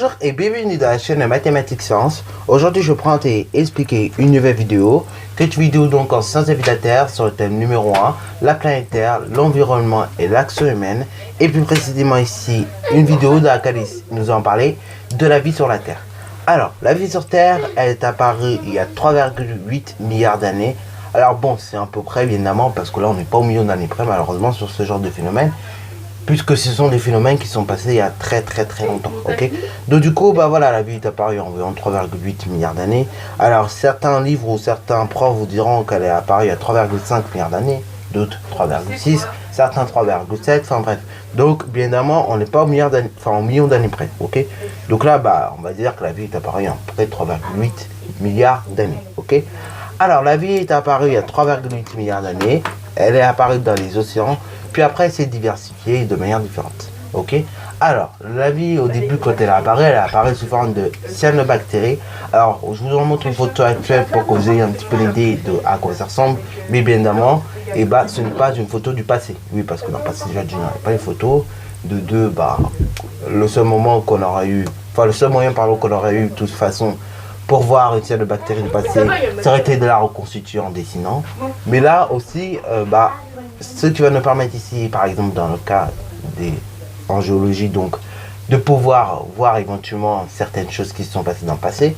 Bonjour et bienvenue dans la chaîne de Mathématiques Sciences. Aujourd'hui je vais prendre et expliquer une nouvelle vidéo. Cette vidéo donc en sciences de vie de la Terre sur le thème numéro 1, la planète Terre, l'environnement et l'action humaine. Et plus précisément ici, une vidéo dans laquelle nous allons parler de la vie sur la Terre. Alors, la vie sur Terre, elle est apparue il y a 3,8 milliards d'années. Alors bon, c'est à peu près évidemment parce que là on n'est pas au million d'années près malheureusement sur ce genre de phénomène. Puisque ce sont des phénomènes qui sont passés il y a très longtemps, ok. Donc du coup, bah voilà, la vie est apparue environ 3,8 milliards d'années. Alors certains livres ou certains profs vous diront qu'elle est apparue il y a 3,5 milliards d'années, d'autres 3,6, certains 3,7, enfin bref. Donc bien évidemment, on n'est pas au milliard d'années, enfin au million d'années près, ok. Donc là, bah on va dire que la vie est apparue à près de 3,8 milliards d'années, ok. Alors la vie est apparue il y a 3,8 milliards d'années. Elle est apparue dans les océans. Puis après, elle s'est diversifiée de manière différente. Ok. Alors, la vie, au début, quand elle est apparue sous forme de cyanobactéries. Alors, je vous en montre une photo actuelle pour que vous ayez un petit peu l'idée de à quoi ça ressemble. Mais bien évidemment, et bah, ce n'est pas une photo du passé. Oui, parce que dans le passé, déjà, il n'y avait pas les photos. De deux, bah, le seul moment qu'on aurait eu, enfin, le seul moyen, pardon, qu'on aurait eu, de toute façon, pour voir une cyanobactérie du passé, ça aurait été de la reconstituer en dessinant. Mais là aussi, bah, ce qui va nous permettre ici, par exemple dans le cas en géologie, donc de pouvoir voir éventuellement certaines choses qui se sont passées dans le passé,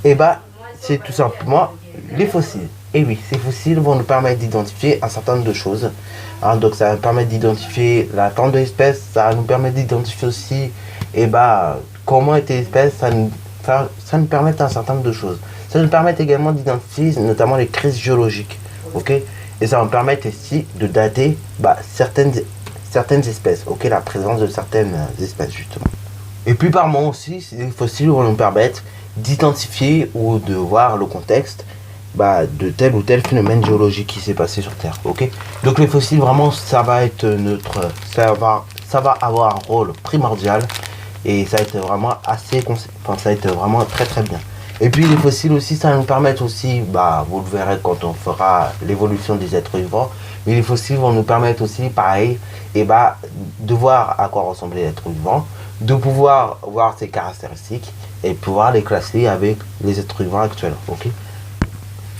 et bah c'est tout simplement les fossiles. Et oui, ces fossiles vont nous permettre d'identifier un certain nombre de choses. Hein, donc ça va nous permettre d'identifier la forme de l'espèce, ça va nous permettre d'identifier aussi et bah comment était l'espèce, ça nous permet un certain nombre de choses. Ça nous permet également d'identifier notamment les crises géologiques. Ok. Et ça va me permettre ici de dater bah, certaines espèces, ok, la présence de certaines espèces justement. Et puis par moment aussi, ces fossiles vont nous permettre d'identifier ou de voir le contexte bah, de tel ou tel phénomène géologique qui s'est passé sur Terre, ok. Donc les fossiles vraiment, ça va être ça va avoir un rôle primordial et ça va être vraiment ça va être vraiment très bien. Et puis les fossiles aussi, ça va nous permettre aussi, bah, vous le verrez quand on fera l'évolution des êtres vivants, mais les fossiles vont nous permettre aussi, pareil, et bah, de voir à quoi ressemblait l'être vivant, de pouvoir voir ses caractéristiques et pouvoir les classer avec les êtres vivants actuels, ok.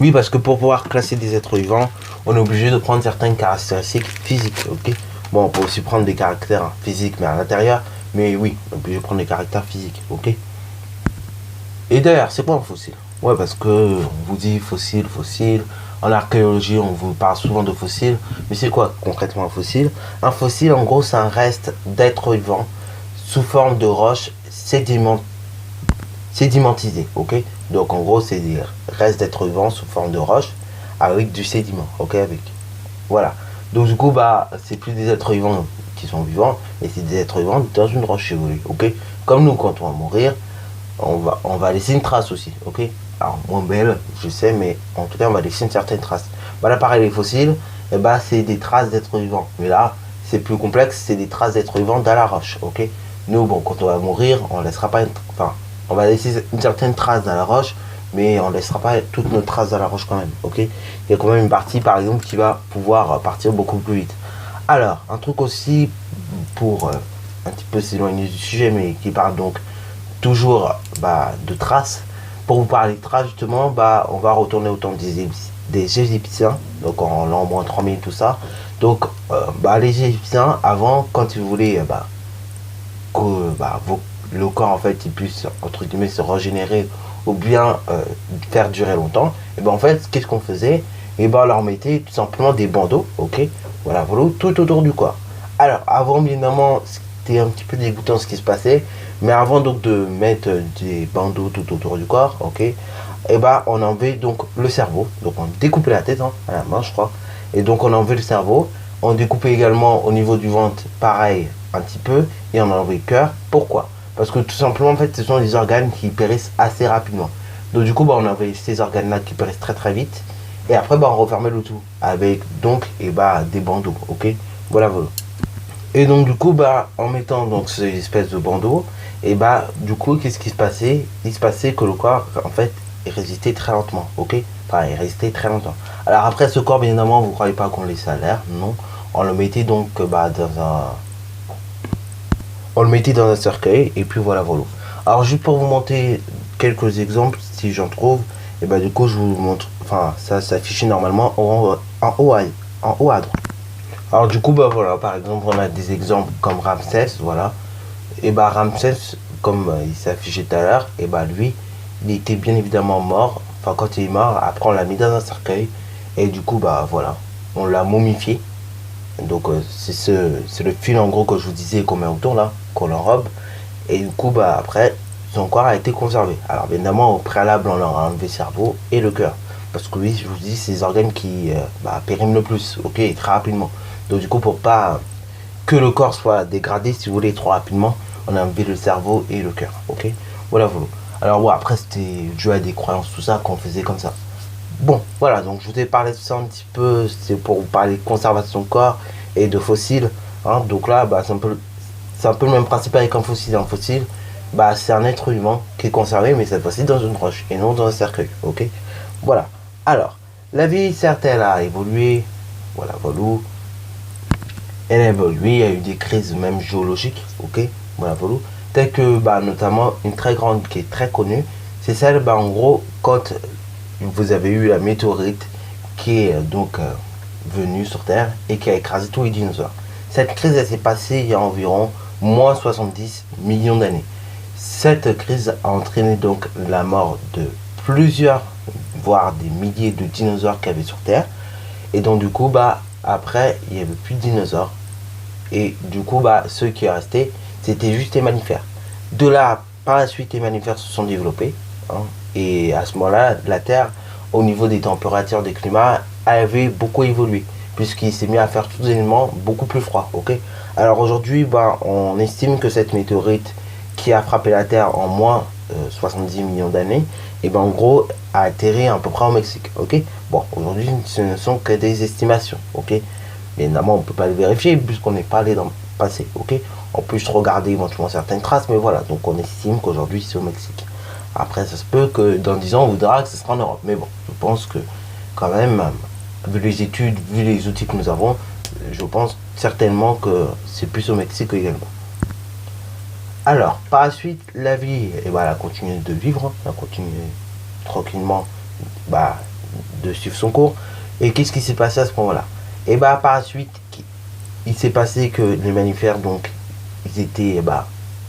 Oui, parce que pour pouvoir classer des êtres vivants, on est obligé de prendre certaines caractéristiques physiques, ok. Bon, on peut aussi prendre des caractères physiques, mais à l'intérieur, mais oui, on est obligé de prendre des caractères physiques, ok. Et d'ailleurs, c'est quoi un fossile? Ouais, parce que on vous dit fossile. En archéologie, on vous parle souvent de fossiles. Mais c'est quoi concrètement un fossile? Un fossile, en gros, c'est un reste d'être vivant sous forme de roche sédimentisée. Ok. Donc, en gros, c'est des restes d'être vivant sous forme de roche avec du sédiment. Ok. Voilà. Donc, du coup, bah, c'est plus des êtres vivants qui sont vivants, mais c'est des êtres vivants dans une roche évoluée. Ok. Comme nous, quand on va mourir. On va laisser une trace aussi, ok. Alors, moins belle, je sais, mais en tout cas, on va laisser une certaine trace. Voilà, pareil, les fossiles, et bah, c'est des traces d'êtres vivants. Mais là, c'est plus complexe, c'est des traces d'êtres vivants dans la roche, ok. Nous, bon, quand on va mourir, on laissera pas on va laisser une certaine trace dans la roche, mais on laissera pas toutes nos traces dans la roche quand même, ok. Il y a quand même une partie, par exemple, qui va pouvoir partir beaucoup plus vite. Alors, un truc aussi, pour un petit peu s'éloigner du sujet, mais qui parle donc toujours bah, de traces. Pour vous parler de traces justement, bah, on va retourner au temps des Égyptiens, donc en l'an moins 3000 tout ça. Donc bah, les Égyptiens avant, quand ils voulaient que bah, le corps en fait il puisse entre guillemets se régénérer ou bien faire durer longtemps, et ben en fait qu'est-ce qu'on faisait? Et ben on leur mettait tout simplement des bandeaux, ok, voilà, tout autour du corps. Alors avant bien évidemment c'était un petit peu dégoûtant ce qui se passait, mais avant donc de mettre des bandeaux tout autour du corps, ok, et bah on enlevait donc le cerveau, donc on découpait la tête, hein, à la main je crois, et donc on enlevait le cerveau, on découpait également au niveau du ventre, pareil, un petit peu, et on enlevait le cœur. Pourquoi? Parce que tout simplement en fait ce sont des organes qui périssent assez rapidement. Donc du coup bah on enlevait ces organes là qui périssent très vite, et après bah on refermait le tout, avec donc et bah des bandeaux, ok, voilà. Et donc du coup bah en mettant donc ces espèces de bandeaux, et bah du coup qu'est-ce qui se passait? Il se passait que le corps en fait il résistait très lentement, ok, enfin il résistait très longtemps. Alors après ce corps bien évidemment vous croyez pas qu'on le laissait à l'air, non, on le mettait donc bah on le mettait dans un cercueil et puis voilà. Alors juste pour vous montrer quelques exemples, si j'en trouve, et bah du coup je vous montre, enfin ça s'affiche normalement en haut à droite. Alors du coup bah voilà, par exemple on a des exemples comme Ramsès, voilà. Et bah Ramsès, comme il s'est affiché tout à l'heure, et bah lui, il était bien évidemment mort. Enfin quand il est mort, après on l'a mis dans un cercueil. Et du coup bah voilà, on l'a momifié. Donc c'est le fil en gros que je vous disais qu'on met autour là, qu'on l'enrobe. Et du coup bah après, son corps a été conservé. Alors évidemment au préalable on leur a enlevé le cerveau et le cœur. Parce que oui, je vous dis, c'est les organes qui périment le plus, ok, très rapidement. Donc du coup pour pas que le corps soit dégradé, si vous voulez, trop rapidement, on a enlevé le cerveau et le cœur, ok. Voilà, voilà. Alors bon, après c'était dû à des croyances, tout ça, qu'on faisait comme ça. Bon, voilà, donc je vous ai parlé de ça un petit peu, c'est pour vous parler de conservation de corps et de fossiles, hein. Donc là, bah, c'est un peu le même principe avec un fossile. Un fossile, bah, c'est un être humain qui est conservé, mais cette fois-ci dans une roche et non dans un cercueil, ok. Voilà. Alors, la vie, certes, elle a évolué, voilà, voilà. Elle a évolué, il y a eu des crises même géologiques, ok, voilà, voilà. Telles que, bah, notamment, une très grande qui est très connue, c'est celle, bah, en gros, quand vous avez eu la météorite qui est venue sur Terre et qui a écrasé tous les dinosaures. Cette crise, elle s'est passée il y a environ moins 70 millions d'années. Cette crise a entraîné donc la mort de plusieurs, voire des milliers de dinosaures qu'il y avait sur Terre. Et donc, du coup, bah, après, il n'y avait plus de dinosaures. Et du coup, bah, ceux qui restaient, c'était juste les mammifères. De là, par la suite, les mammifères se sont développés, hein. Et à ce moment-là, la Terre, au niveau des températures, des climats, avait beaucoup évolué. Puisqu'il s'est mis à faire tous des éléments beaucoup plus froids. Ok. Alors aujourd'hui, bah, on estime que cette météorite qui a frappé la Terre en moins 70 millions d'années, et ben en gros, a atterri à peu près au Mexique. Ok. Bon, aujourd'hui, ce ne sont que des estimations. Ok. Mais évidemment, on ne peut pas le vérifier puisqu'on n'est pas allé dans le passé, ok. On peut juste regarder éventuellement certaines traces, mais voilà, donc on estime qu'aujourd'hui c'est au Mexique. Après, ça se peut que dans 10 ans, on voudra que ce sera en Europe. Mais bon, je pense que quand même, vu les études, vu les outils que nous avons, je pense certainement que c'est plus au Mexique également. Alors, par la suite, la vie, et bah, elle a continué de vivre, elle a continué tranquillement bah, de suivre son cours. Et qu'est-ce qui s'est passé à ce moment-là? Et bah par la suite, il s'est passé que les mammifères, donc, ils étaient, bah,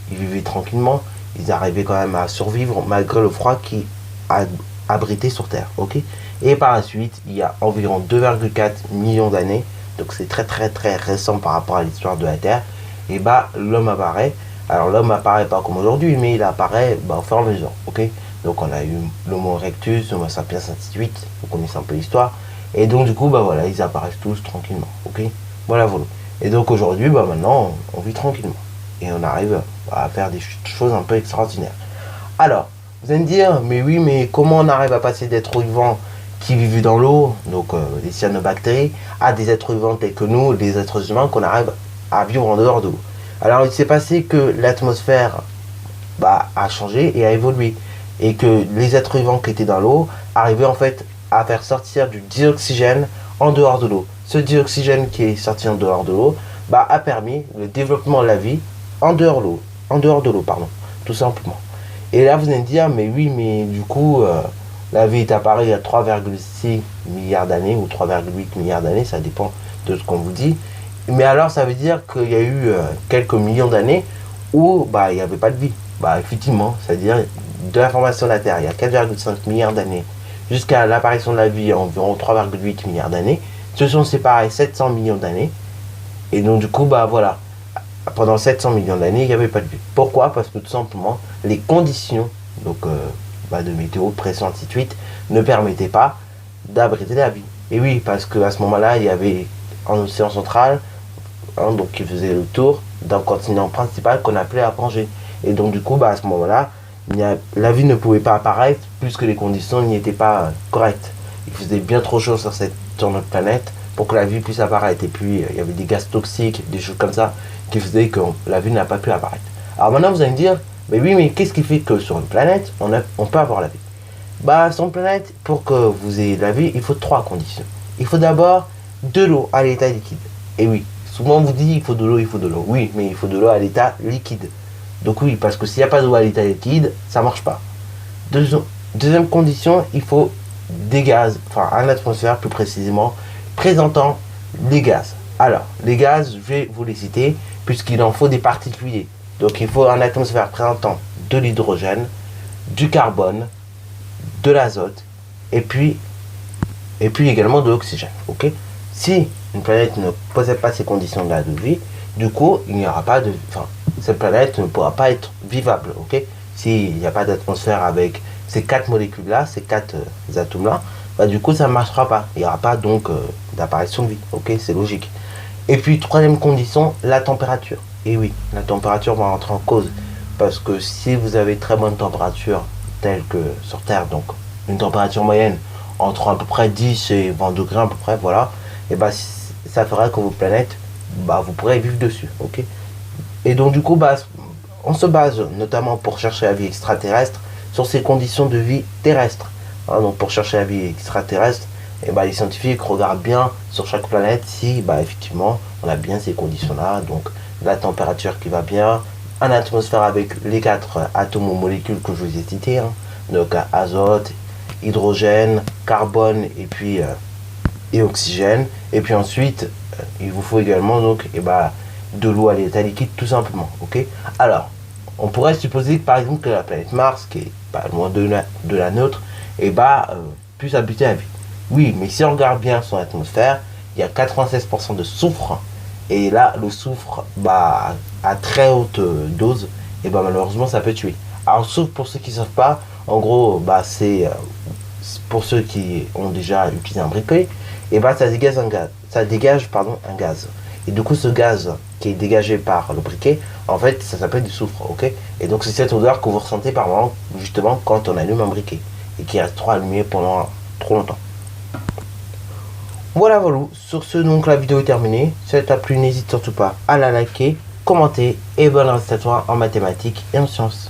ils vivaient tranquillement, ils arrivaient quand même à survivre malgré le froid qui a abrité sur Terre, ok. Et par la suite, il y a environ 2,4 millions d'années, donc c'est très très très récent par rapport à l'histoire de la Terre, et bah l'homme apparaît. Alors l'homme apparaît pas comme aujourd'hui, mais il apparaît bah, au fur et à mesure, ok. Donc on a eu l'Homo erectus, l'Homo sapiens, ainsi de suite, vous connaissez un peu l'histoire. Et donc du coup, bah voilà, ils apparaissent tous tranquillement, ok. Voilà, voilà. Et donc aujourd'hui, bah maintenant, on vit tranquillement. Et on arrive à faire des choses un peu extraordinaires. Alors, vous allez me dire, mais oui, mais comment on arrive à passer d'êtres vivants qui vivent dans l'eau, donc les cyanobactéries, à des êtres vivants tels que nous, les êtres humains, qu'on arrive à vivre en dehors de l'eau? Alors, il s'est passé que l'atmosphère bah, a changé et a évolué. Et que les êtres vivants qui étaient dans l'eau arrivaient en fait à faire sortir du dioxygène en dehors de l'eau. Ce dioxygène qui est sorti en dehors de l'eau bah, a permis le développement de la vie en dehors de l'eau, pardon, tout simplement. Et là, vous allez me dire, mais oui, mais du coup, la vie est apparue il y a 3,6 milliards d'années ou 3,8 milliards d'années, ça dépend de ce qu'on vous dit. Mais alors, ça veut dire qu'il y a eu quelques millions d'années où bah, il n'y avait pas de vie. Bah, effectivement, c'est-à-dire de la formation de la Terre il y a 4,5 milliards d'années jusqu'à l'apparition de la vie environ 3,8 milliards d'années, se sont séparés 700 millions d'années. Et donc du coup, bah voilà, pendant 700 millions d'années, il n'y avait pas de vie. Pourquoi? Parce que tout simplement, les conditions donc, de météo, de pression, ainsi de suite, ne permettaient pas d'abriter la vie. Et oui, parce qu'à ce moment-là, il y avait un océan central, hein, donc qui faisait le tour d'un continent principal qu'on appelait la Pangée. Et donc du coup, bah, à ce moment-là, la vie ne pouvait pas apparaître puisque les conditions n'y étaient pas correctes. Il faisait bien trop chaud sur notre planète pour que la vie puisse apparaître. Et puis, il y avait des gaz toxiques, des choses comme ça, qui faisaient que la vie n'a pas pu apparaître. Alors maintenant, vous allez me dire, mais oui, mais qu'est-ce qui fait que sur une planète, on peut avoir la vie? Bah, sur une planète, pour que vous ayez de la vie, il faut 3 conditions. Il faut d'abord de l'eau à l'état liquide. Et oui, souvent on vous dit, il faut de l'eau, il faut de l'eau. Oui, mais il faut de l'eau à l'état liquide. Donc oui, parce que s'il n'y a pas d'eau à l'état liquide, ça marche pas. Deuxième condition, il faut des gaz, enfin un atmosphère plus précisément, présentant les gaz. Alors, les gaz, je vais vous les citer, puisqu'il en faut des particuliers. Donc il faut un atmosphère présentant de l'hydrogène, du carbone, de l'azote, et puis également de l'oxygène. Ok. Si une planète ne possède pas ces conditions-là de vie, du coup, il n'y aura pas de... Enfin, cette planète ne pourra pas être vivable. Ok. S'il n'y a pas d'atmosphère avec ces 4 molécules-là, ces 4 atomes-là, bah, du coup, ça ne marchera pas. Il n'y aura pas donc d'apparition de vie. Ok, c'est logique. Et puis, troisième condition, la température. Et oui, la température va rentrer en cause. Parce que si vous avez très bonne température, telle que sur Terre, donc une température moyenne entre à peu près 10 et 20 degrés à peu près, voilà, et bah ça fera que vos planètes, bah vous pourrez vivre dessus, ok. Et donc du coup, bah on se base notamment pour chercher la vie extraterrestre sur ces conditions de vie terrestre. Hein, donc pour chercher la vie extraterrestre, et bah les scientifiques regardent bien sur chaque planète si bah effectivement on a bien ces conditions-là, donc la température qui va bien, une atmosphère avec les 4 atomes ou molécules que je vous ai cités, hein, donc azote, hydrogène, carbone et oxygène. Et puis ensuite, il vous faut également donc de l'eau à l'état liquide tout simplement. Ok. Alors, on pourrait supposer que par exemple que la planète Mars, qui est pas loin de la nôtre, puisse habiter la vie. Oui, mais si on regarde bien son atmosphère, il y a 96% de soufre. Et là, le soufre, à très haute dose, et malheureusement, ça peut tuer. Alors, sauf pour ceux qui ne savent pas, en gros, c'est pour ceux qui ont déjà utilisé un briquet, et ça dégage un gaz. Ça dégage, un gaz. Et du coup, ce gaz qui est dégagé par le briquet, en fait, ça s'appelle du soufre, ok. Et donc, c'est cette odeur que vous ressentez par moment, justement, quand on allume un briquet. Et qui reste trop allumé pendant trop longtemps. Voilà, sur ce, donc la vidéo est terminée. Si elle t'a plu, n'hésite surtout pas à la liker, commenter et bonne reste à toi en mathématiques et en sciences.